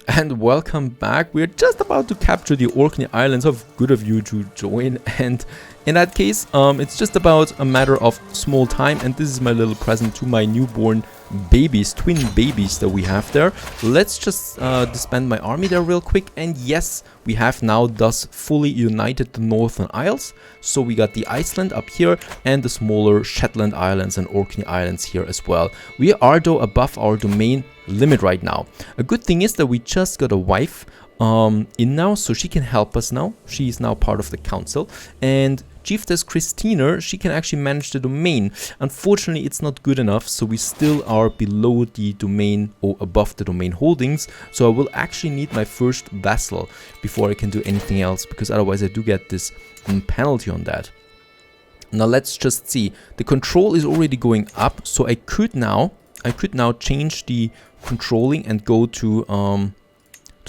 And welcome back. We're just about to capture the Orkney Islands. How good of you to join. And in that case, it's just about a matter of small time. And this is my little present to my newborn babies, twin babies that we have there. Let's just disband my army there real quick. And yes, we have now thus fully united the Northern Isles. So we got the Iceland up here and the smaller Shetland Islands and Orkney Islands here as well. We are though above our domain limit right now. A good thing is that we just got a wife in now, so she can help us now. She is now part of the council, and Chieftess Christina, she can actually manage the domain. Unfortunately, it's not good enough, so we still are below the domain or above the domain holdings. So I will actually need my first vassal before I can do anything else, because otherwise I do get this penalty on that. Now let's just see. The control is already going up, so I could now change the controlling and go to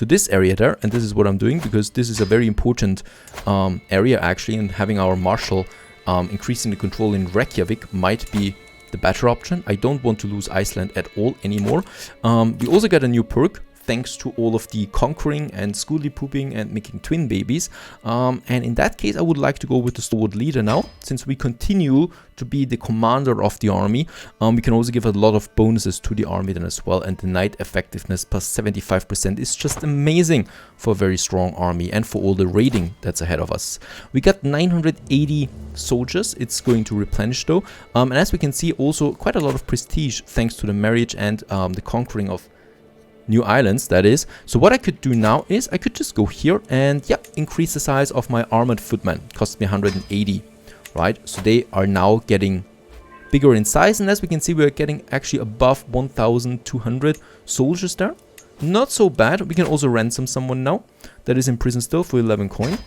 this area there, and this is what I'm doing, because this is a very important area actually, and having our marshal increasing the control in Reykjavik might be the better option. I don't want to lose Iceland at all anymore. We also got a new perk thanks to all of the conquering and schoolie pooping and making twin babies. And in that case, I would like to go with the stalwart leader now, since we continue to be the commander of the army. We can also give a lot of bonuses to the army then as well, and the knight effectiveness plus 75% is just amazing for a very strong army and for all the raiding that's ahead of us. We got 980 soldiers. It's going to replenish though, and as we can see, also quite a lot of prestige thanks to the marriage and the conquering of new islands, that is. So what I could do now is I could just go here and increase the size of my armored footmen. Cost me 180, right? So they are now getting bigger in size, and as we can see, we're getting actually above 1,200 soldiers there. Not so bad. We can also ransom someone now that is in prison still for 11 coin.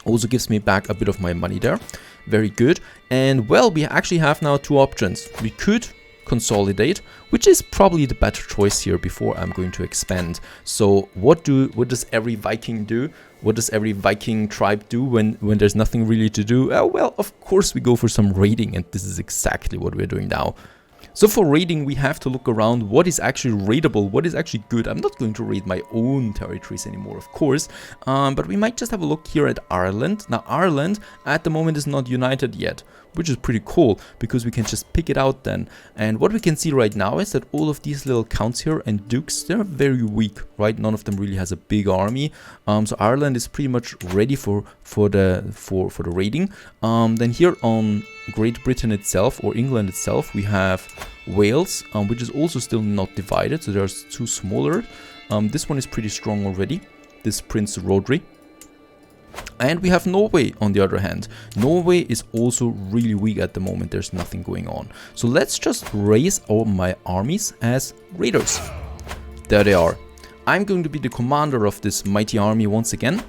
Also gives me back a bit of my money there. Very good. And well, we actually have now two options. We could consolidate, which is probably the better choice here before I'm going to expand. So what does every Viking do? What does every Viking tribe do when there's nothing really to do? Well, of course we go for some raiding, and this is exactly what we're doing now. So for raiding, we have to look around what is actually raidable, what is actually good. I'm not going to raid my own territories anymore, of course, but we might just have a look here at Ireland. Now, Ireland at the moment is not united yet, which is pretty cool, because we can just pick it out then. And what we can see right now is that all of these little counts here and dukes, they're very weak, right? None of them really has a big army. So Ireland is pretty much ready for the raiding. Then here on Great Britain itself, or England itself, we have Wales, which is also still not divided, so there's two smaller. This one is pretty strong already, this Prince Rodri. And we have Norway on the other hand. Norway is also really weak at the moment. There's nothing going on. So let's just raise all my armies as raiders. There they are. I'm going to be the commander of this mighty army once again.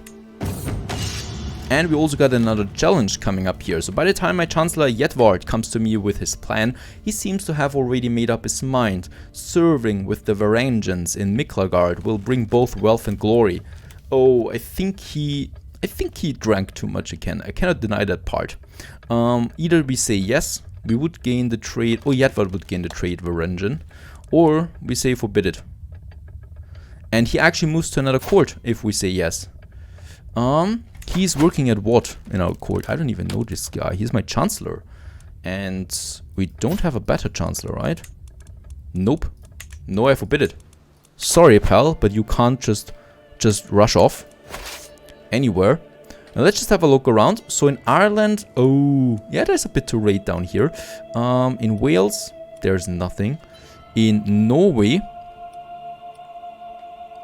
And we also got another challenge coming up here. So by the time my Chancellor Jedvard comes to me with his plan, he seems to have already made up his mind. Serving with the Varangians in Miklagard will bring both wealth and glory. Oh, I think he drank too much again. I cannot deny that part. Either we say yes, we would gain the trade, or Jedvard would gain the trade Varangian, or we say forbid it. And he actually moves to another court if we say yes. He's working at what in our court? I don't even know this guy. He's my chancellor. And we don't have a better chancellor, right? Nope. No, I forbid it. Sorry, pal, but you can't just rush off anywhere. Now let's just have a look around. So in Ireland, oh, yeah, there's a bit to raid down here. In Wales, there's nothing. In Norway,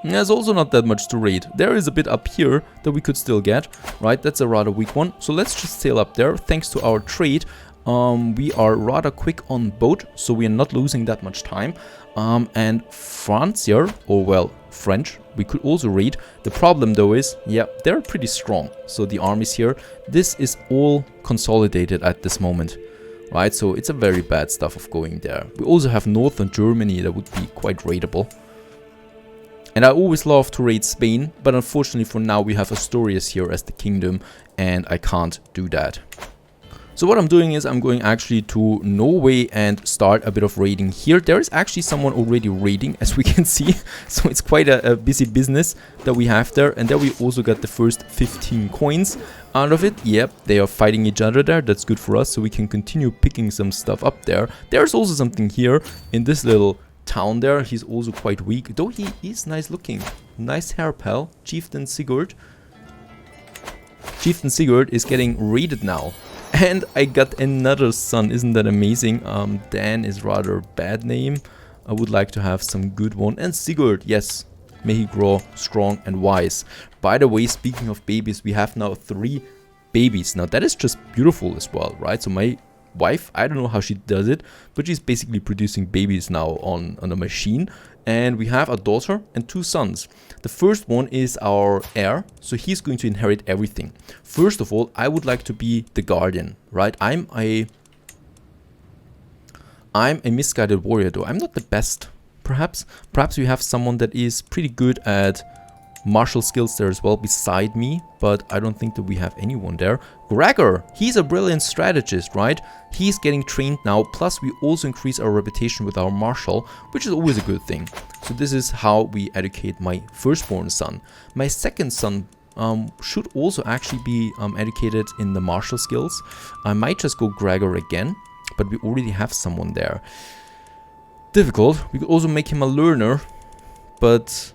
there's also not that much to raid. There is a bit up here that we could still get, right? That's a rather weak one. So let's just sail up there. Thanks to our trade, we are rather quick on boat, so we are not losing that much time. And France here, or well, French, we could also raid. The problem though is, yeah, they're pretty strong. So the armies here, this is all consolidated at this moment, right? So it's a very bad stuff of going there. We also have northern Germany that would be quite raidable. And I always love to raid Spain, but unfortunately for now we have Asturias here as the kingdom, and I can't do that. So what I'm doing is I'm going actually to Norway and start a bit of raiding here. There is actually someone already raiding, as we can see. So it's quite a busy business that we have there. And there we also got the first 15 coins out of it. Yep, they are fighting each other there. That's good for us. So we can continue picking some stuff up there. There's also something here in this little town there. He's also quite weak, though he is nice looking. Nice hair, pal. Chieftain Sigurd. Chieftain Sigurd is getting raided now. And I got another son. Isn't that amazing? Dan is rather a bad name. I would like to have some good one. And Sigurd, yes. May he grow strong and wise. By the way, speaking of babies, we have now 3 babies. Now that is just beautiful as well, right? So my wife, I don't know how she does it, but she's basically producing babies now on a machine. And we have a daughter and 2 sons. The first one is our heir, so he's going to inherit everything. First of all, I would like to be the guardian, right? I'm a misguided warrior, though. I'm not the best, perhaps. Perhaps we have someone that is pretty good at martial skills there as well beside me, but I don't think that we have anyone there. Gregor, he's a brilliant strategist, right? He's getting trained now, plus we also increase our reputation with our martial, which is always a good thing. So this is how we educate my firstborn son. My second son should also actually be educated in the martial skills. I might just go Gregor again, but we already have someone there. Difficult. We could also make him a learner, but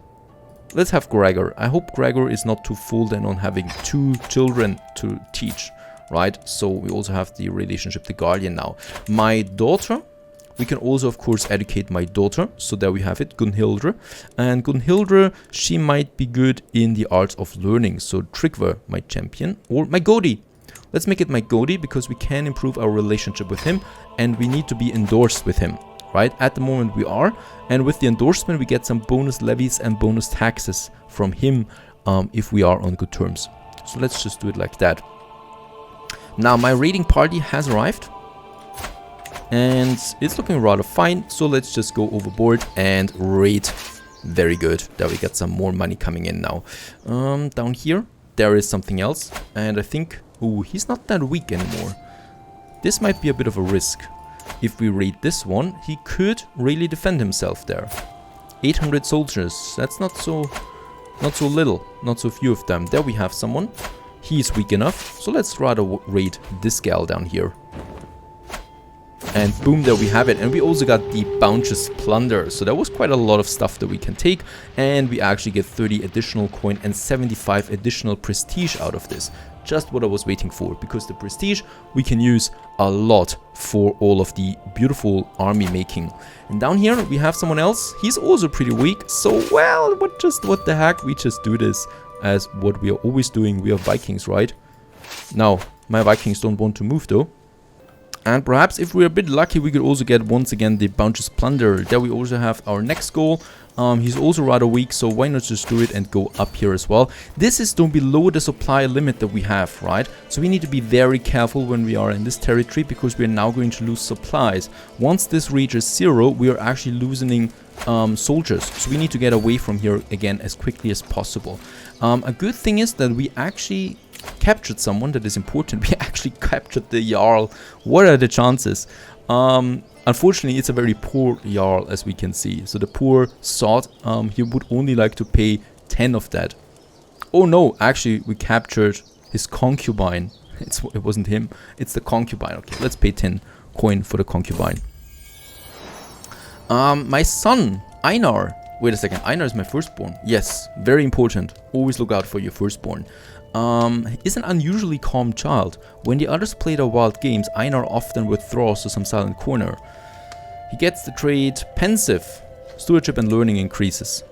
let's have Gregor. I hope Gregor is not too full then on having 2 children to teach, right? So we also have the relationship, the guardian now. My daughter, we can also of course educate my daughter. So there we have it, Gunhildre. And Gunhildre, she might be good in the arts of learning. So Tryggve, my champion, or my Godi. Let's make it my Godi because we can improve our relationship with him and we need to be endorsed with him. Right, at the moment we are, and with the endorsement we get some bonus levies and bonus taxes from him if we are on good terms. So let's just do it like that. Now my raiding party has arrived and it's looking rather fine, so let's just go overboard and raid. Very good. There we get some more money coming in now. Down here there is something else, and I think, oh, he's not that weak anymore. This might be a bit of a risk. If we raid this one, he could really defend himself there. 800 soldiers, that's not so little, not so few of them. There we have someone. He is weak enough, so let's rather raid this gal down here. And boom, there we have it. And we also got the bounteous plunder. So there was quite a lot of stuff that we can take. And we actually get 30 additional coin and 75 additional prestige out of this. Just what I was waiting for. Because the prestige we can use a lot for all of the beautiful army making. And down here we have someone else. He's also pretty weak. So well, what the heck? We just do this as what we are always doing. We are Vikings, right? Now, my Vikings don't want to move though. And perhaps if we're a bit lucky, we could also get once again the bounteous plunder. There we also have our next goal. He's also rather weak, so why not just do it and go up here as well. This is still below the supply limit that we have, right? So we need to be very careful when we are in this territory because we are now going to lose supplies. Once this reaches 0, we are actually losing soldiers. So we need to get away from here again as quickly as possible. A good thing is that we actually captured someone that is important. We actually captured the Yarl. What are the chances? Unfortunately, it's a very poor Yarl, as we can see. So the poor sod, he would only like to pay 10 of that. Oh no, actually we captured his concubine. It wasn't him, it's the concubine. Okay, let's pay 10 coin for the concubine. My son, Einar. Wait a second, Einar is my firstborn. Yes, very important. Always look out for your firstborn. Is an unusually calm child. When the others play their wild games, Einar often withdraws to some silent corner. He gets the trait pensive. Stewardship and learning increases.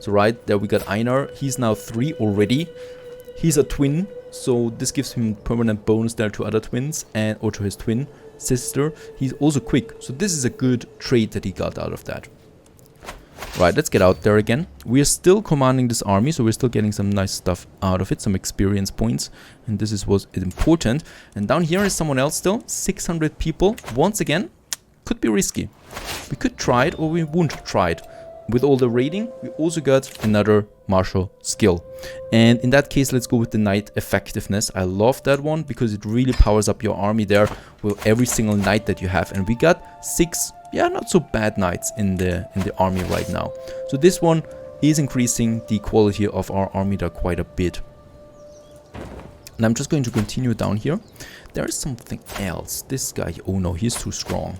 So right, there we got Einar. He's now 3 already. He's a twin, so this gives him permanent bonus there to other twins and or to his twin sister. He's also quick, so this is a good trait that he got out of that. Right, let's get out there again. We are still commanding this army, so we're still getting some nice stuff out of it, some experience points, and this is what's important. And down here is someone else still, 600 people. Once again, could be risky. We could try it or we won't try it. with all the raiding, we also got another martial skill. And in that case, let's go with the knight effectiveness. I love that one because it really powers up your army there with every single knight that you have. And we got 6, yeah, not so bad knights in the army right now. So this one is increasing the quality of our army there quite a bit. And I'm just going to continue down here. There is something else. This guy, oh no, he's too strong.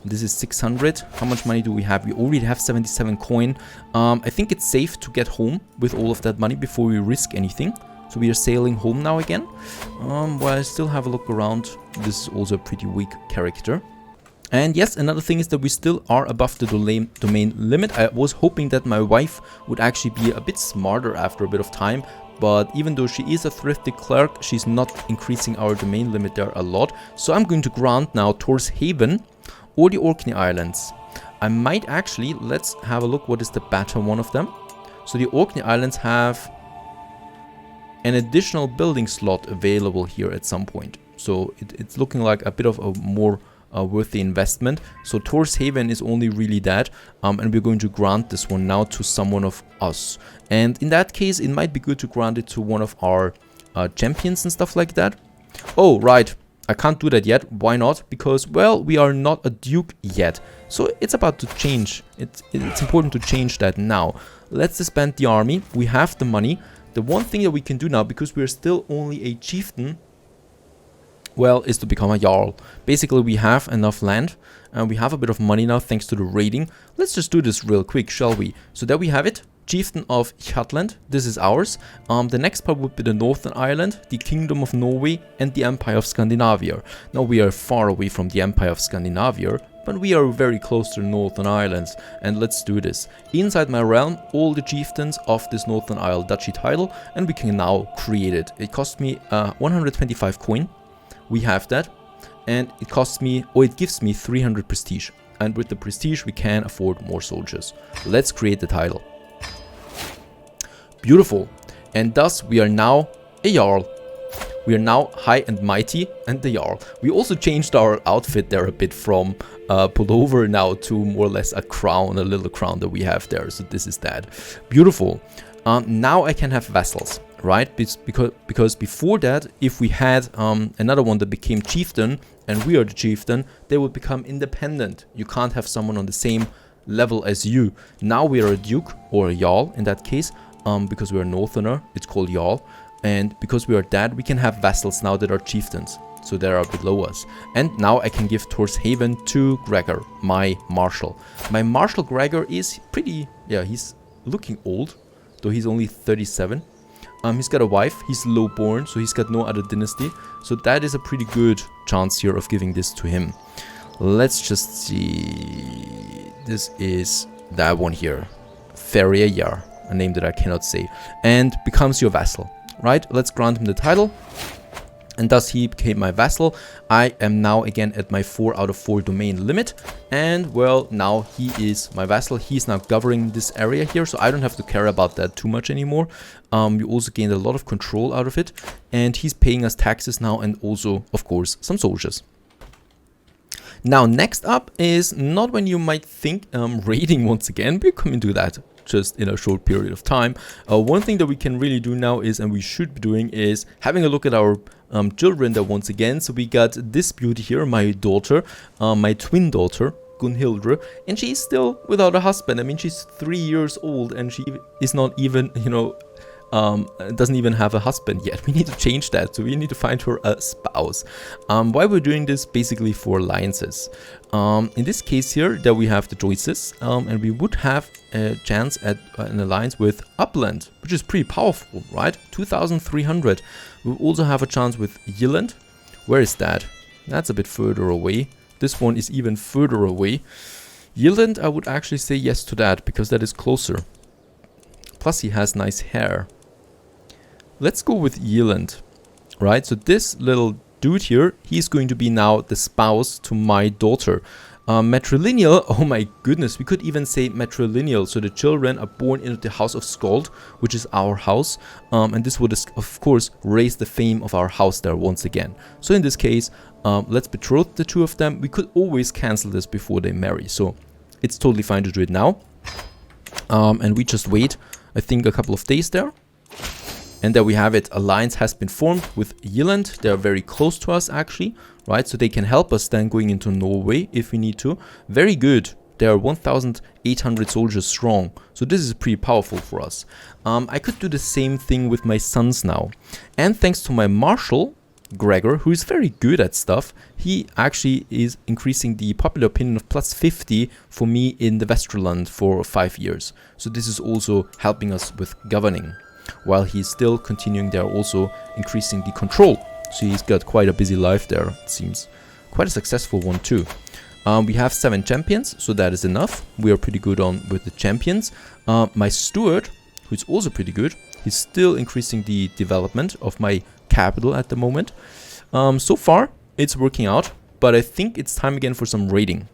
This is 600. How much money do we have? We already have 77 coin. I think it's safe to get home with all of that money before we risk anything. So we are sailing home now again. While I still have a look around, this is also a pretty weak character. And yes, another thing is that we still are above the domain limit. I was hoping that my wife would actually be a bit smarter after a bit of time. But even though she is a thrifty clerk, she's not increasing our domain limit there a lot. So I'm going to grant now Torshaven or the Orkney Islands. I might actually, let's have a look what is the better one of them. So the Orkney Islands have an additional building slot available here at some point. So it's looking like a bit of a more worthy investment. So Torshaven is only really that, and we're going to grant this one now to someone of us. And in that case, it might be good to grant it to one of our champions and stuff like that. Oh, right. I can't do that yet. Why not? Because, well, we are not a duke yet. So it's about to change. It's important to change that now. Let's disband the army. We have the money. The one thing that we can do now, because we're still only a chieftain, well, is to become a Yarl. Basically, we have enough land and we have a bit of money now thanks to the raiding. Let's just do this real quick, shall we? So there we have it. Chieftain of Jutland, this is ours. The next part would be the Northern Ireland, the Kingdom of Norway, and the Empire of Scandinavia. Now we are far away from the Empire of Scandinavia, but we are very close to the Northern Islands, and let's do this. Inside my realm, all the chieftains of this Northern Isle Duchy title, and we can now create it. It cost me 125 coin. We have that, and it costs me, or it gives me 300 prestige. And with the prestige, we can afford more soldiers. Let's create the title. Beautiful. And thus we are now a Yarl. We are now high and mighty and the Yarl. We also changed our outfit there a bit from pullover now to more or less a crown, a little crown that we have there. So this is that. Beautiful. Now I can have vassals, right? Because before that, if we had another one that became chieftain and we are the chieftain, they would become independent. You can't have someone on the same level as you. Now we are a duke or a Jarl in that case. Because we are northerner, it's called Yarl, and because we are that, we can have vassals now that are chieftains, so they are below us. And now I can give Torshaven to Gregor, my marshal. My marshal Gregor is pretty, yeah, he's looking old, though he's only 37. He's got a wife, he's low-born, so he's got no other dynasty, so that is a pretty good chance here of giving this to him. Let's just see, this is that one here, Ferrier. A name that I cannot say, and becomes your vassal, right? Let's grant him the title, and thus he became my vassal. I am now again at my 4 out of 4 domain limit, and well, now he is my vassal. He's now governing this area here, so I don't have to care about that too much anymore. We also gained a lot of control out of it, and he's paying us taxes now, and also, of course, some soldiers. Now, next up is not when you might think raiding once again. We're coming to that just in a short period of time. One thing that we can really do now is, and we should be doing, is having a look at our children there once again. So we got this beauty here, my daughter, my twin daughter, Gunhildre, and she's still without a husband. I mean, she's 3 years old and she is not even, you know, doesn't even have a husband yet. We need to change that, so we need to find her a spouse. Why we're doing this? Basically for alliances. In this case here, that we have the choices, and we would have a chance at an alliance with Upland, which is pretty powerful, right? 2,300. We also have a chance with Yeland. Where is that? That's a bit further away. This one is even further away. Yeland, I would actually say yes to that, because that is closer. Plus he has nice hair. Let's go with Yeland, right? So this little dude here, he's going to be now the spouse to my daughter. Matrilineal, oh my goodness, we could even say matrilineal. So the children are born into the house of Skald, which is our house. And this would, of course, raise the fame of our house there once again. So in this case, let's betroth the two of them. We could always cancel this before they marry. So it's totally fine to do it now. And we just wait, I think, a couple of days there. And there we have it. Alliance has been formed with Iceland. They are very close to us, actually, right? So they can help us then going into Norway if we need to. Very good. They are 1,800 soldiers strong. So this is pretty powerful for us. I could do the same thing with my sons now. And thanks to my marshal, Gregor, who is very good at stuff, he actually is increasing the popular opinion of +50 for me in the Westerland for 5 years. So this is also helping us with governing. While he's still continuing there, also increasing the control. So he's got quite a busy life there, it seems. Quite a successful one too. We have 7 champions, so that is enough. We are pretty good on with the champions. My steward, who's also pretty good, he's still increasing the development of my capital at the moment. So far, it's working out, but I think it's time again for some raiding.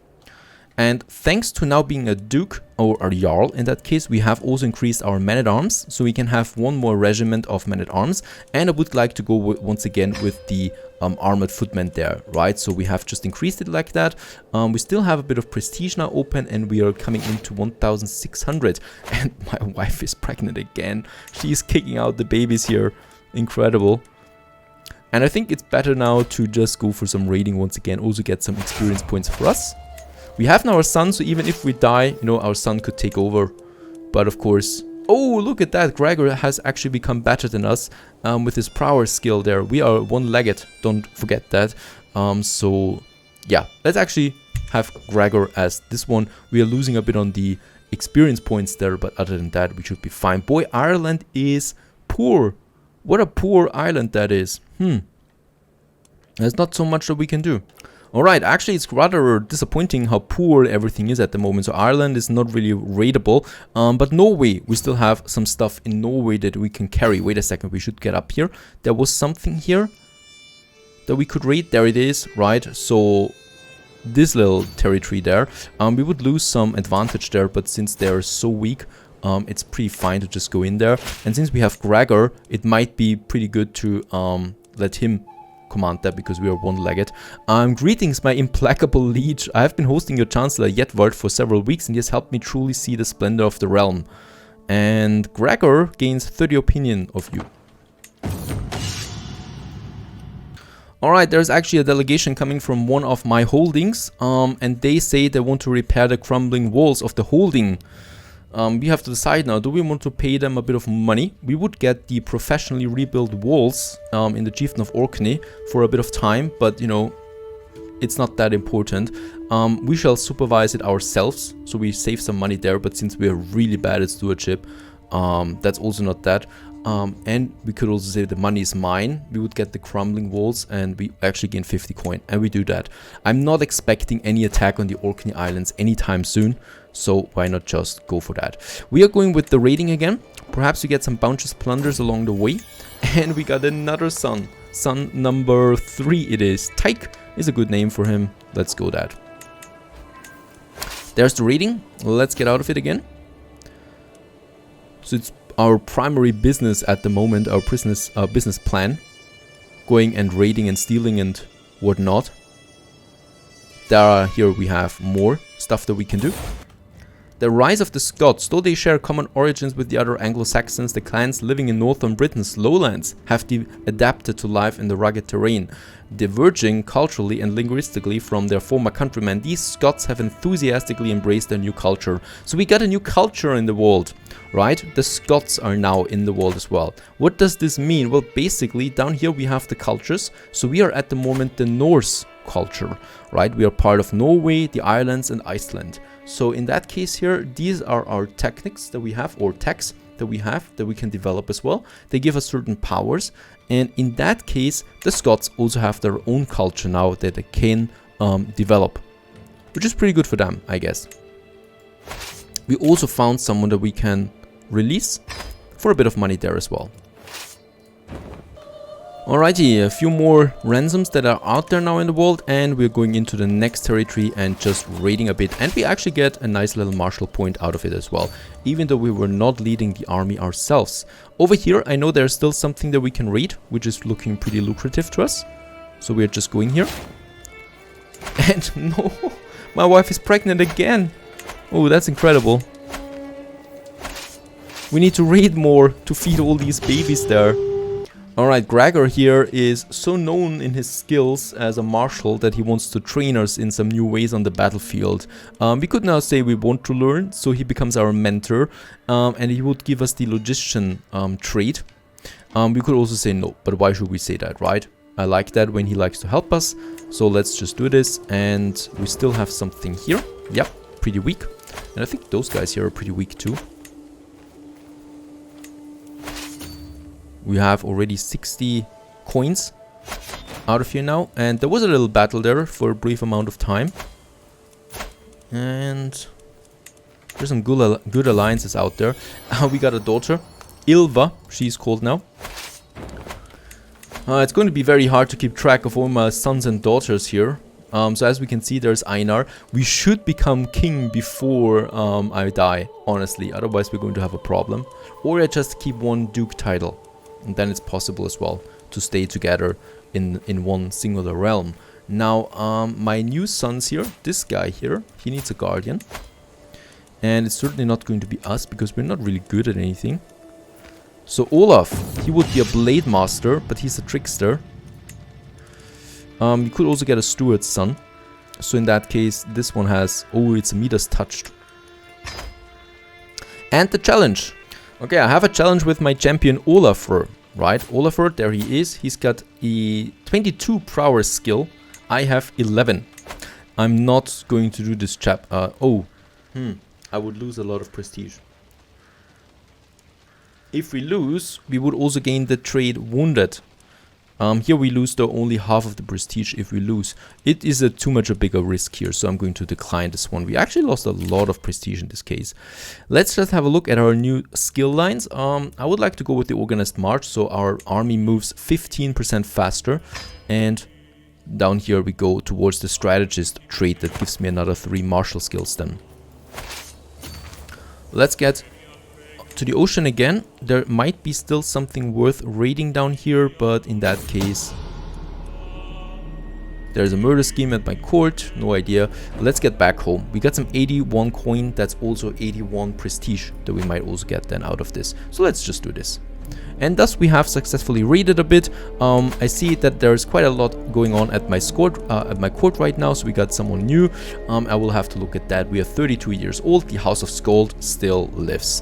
And thanks to now being a duke, or a jarl in that case, we have also increased our men-at-arms, so we can have 1 more regiment of men-at-arms. And I would like to go once again with the armored footmen there, right? So we have just increased it like that. We still have a bit of prestige now open, and we are coming into 1,600. And my wife is pregnant again. She's kicking out the babies here. Incredible. And I think it's better now to just go for some raiding once again, also get some experience points for us. We have now our son, so even if we die, you know, our son could take over. But of course... Oh, look at that! Gregor has actually become better than us with his prowess skill there. We are one-legged, don't forget that. So, yeah, let's actually have Gregor as this one. We are losing a bit on the experience points there, but other than that, we should be fine. Boy, Ireland is poor. What a poor island that is. There's not so much that we can do. Alright, actually it's rather disappointing how poor everything is at the moment. So Ireland is not really raidable. But Norway, we still have some stuff in Norway that we can carry. Wait a second, we should get up here. There was something here that we could raid. There it is, right? So this little territory there. We would lose some advantage there, but since they're so weak, it's pretty fine to just go in there. And since we have Gregor, it might be pretty good to let him command that, because we are one-legged. Greetings, my implacable liege. I have been hosting your Chancellor Jedward for several weeks, and he has helped me truly see the splendor of the realm. And Gregor gains 30 opinion of you. Alright, there's actually a delegation coming from one of my holdings, and they say they want to repair the crumbling walls of the holding. We have to decide now, do we want to pay them a bit of money? We would get the professionally rebuilt walls in the Chieftain of Orkney for a bit of time, but you know, it's not that important. We shall supervise it ourselves, so we save some money there, but since we are really bad at stewardship, that's also not that. And we could also say the money is mine. We would get the crumbling walls and we actually gain 50 coin, and we do that. I'm not expecting any attack on the Orkney Islands anytime soon, so why not just go for that? We are going with the raiding again. Perhaps we get some bounteous plunders along the way. And we got another son. Son number 3 it is. Tyke is a good name for him. Let's go that. There's the raiding. Let's get out of it again. So it's our primary business at the moment, our business plan. Going and raiding and stealing and whatnot. Here we have more stuff that we can do. The rise of the Scots. Though they share common origins with the other Anglo-Saxons, the clans living in northern Britain's lowlands have adapted to life in the rugged terrain. Diverging culturally and linguistically from their former countrymen, these Scots have enthusiastically embraced their new culture. So we got a new culture in the world, right? The Scots are now in the world as well. What does this mean? Well, basically, down here we have the cultures. So we are at the moment the Norse culture, right? We are part of Norway, the islands, and Iceland. So in that case here, these are our techniques that we have, or techs that we have, that we can develop as well. They give us certain powers, and in that case, the Scots also have their own culture now that they can develop, which is pretty good for them, I guess. We also found someone that we can release for a bit of money there as well. Alrighty, a few more ransoms that are out there now in the world, and we're going into the next territory and just raiding a bit, and we actually get a nice little martial point out of it as well, even though we were not leading the army ourselves. Over here, I know there's still something that we can raid, which is looking pretty lucrative to us, so we're just going here. And no, my wife is pregnant again. Oh, that's incredible. We need to raid more to feed all these babies there. Alright, Gregor here is so known in his skills as a marshal that he wants to train us in some new ways on the battlefield. We could now say we want to learn, so he becomes our mentor, and he would give us the logician trait. We could also say no, but why should we say that, right? I like that when he likes to help us, so let's just do this. And we still have something here. Yep, pretty weak. And I think those guys here are pretty weak too. We have already 60 coins out of here now. And there was a little battle there for a brief amount of time. And there's some good alliances out there. We got a daughter, Ilva, she's called now. It's going to be very hard to keep track of all my sons and daughters here. So as we can see, there's Einar. We should become king before I die, honestly. Otherwise, we're going to have a problem. Or I just keep one duke title. And then it's possible as well to stay together in one singular realm. Now, my new sons here, this guy here, he needs a guardian. And it's certainly not going to be us, because we're not really good at anything. So Olaf, he would be a blade master, but he's a trickster. You could also get a steward's son. So in that case, this one has... Oh, it's a Midas touched. And the challenge. Okay, I have a challenge with my champion Olafur, right? Olafur, there he is. He's got a 22 prowess skill. I have 11. I'm not going to do this I would lose a lot of prestige. If we lose, we would also gain the trait Wounded. Here we lose though only half of the prestige if we lose. It is too much a bigger risk here, so I'm going to decline this one. We actually lost a lot of prestige in this case. Let's just have a look at our new skill lines. I would like to go with the organized march, so our army moves 15% faster. And down here we go towards the strategist trait that gives me another 3 martial skills then. Let's get to the ocean again. There might be still something worth raiding down here, but in that case there's a murder scheme at my court, no idea. Let's get back home. We got some 81 coin, that's also 81 prestige that we might also get then out of this. So let's just do this. And thus we have successfully raided a bit. I see that there's quite a lot going on at my court right now, so we got someone new. I will have to look at that. We are 32 years old, the House of Skald still lives.